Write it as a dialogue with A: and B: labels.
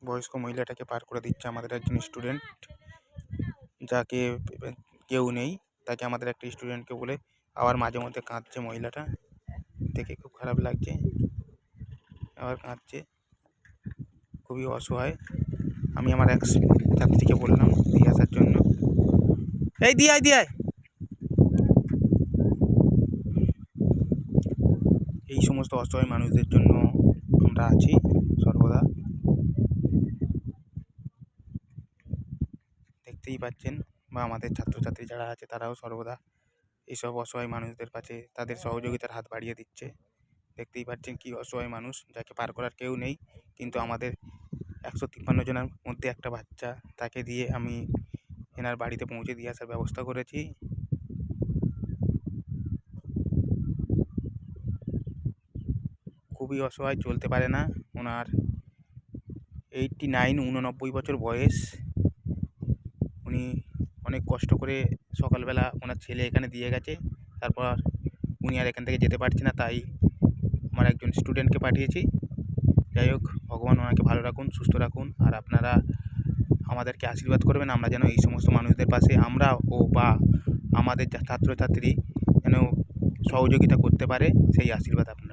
A: বয়স্ক মহিলাটাকে পার করে দিচ্ছে আমাদের একজন স্টুডেন্ট, যাকে কেউ নেই তাকে আমাদের একটা স্টুডেন্টকে বলে আবার মাঝে মধ্যে কাঁদছে মহিলাটা, দেখে খুব খারাপ লাগছে। আবার কাঁদছে, খুবই অসহায়। আমি আমার এক ছাত্রীকে বললাম দিয়ে আসার জন্য। এই দিয়ায় দিয়ায় এই সমস্ত অসহায় মানুষদের জন্য আমরা আছি সর্বদা। দেখতেই পাচ্ছেন, বা আমাদের ছাত্রছাত্রী যারা আছে তারাও সর্বদা এইসব অসহায় মানুষদের কাছে তাদের সহযোগিতার হাত বাড়িয়ে দিচ্ছে। দেখতেই পাচ্ছেন কি অসহায় মানুষ, যাকে পার করার কেউ নেই, কিন্তু আমাদের 153 জনের মধ্যে একটা বাচ্চা, তাকে দিয়ে আমি এনার বাড়িতে পৌঁছে দিয়ে আসার ব্যবস্থা করেছি। খুবই অসহায়, চলতে পারে না। ওনার 89 বছর বয়স। উনি অনেক কষ্ট করে সকালবেলা ওনার ছেলে এখানে দিয়ে গেছে, তারপর উনি আর এখান থেকে যেতে পারছে না, তাই আমার একজন স্টুডেন্টকে পাঠিয়েছি। যাই হোক, ভগবান ওনাকে ভালো রাখুন, সুস্থ রাখুন। আর আপনারা আমাদেরকে আশীর্বাদ করবেন, আমরা যেন এই সমস্ত মানুষদের পাশে আমরা বা আমাদের ছাত্রছাত্রী যেন সহযোগিতা করতে পারে, সেই আশীর্বাদ আপনার।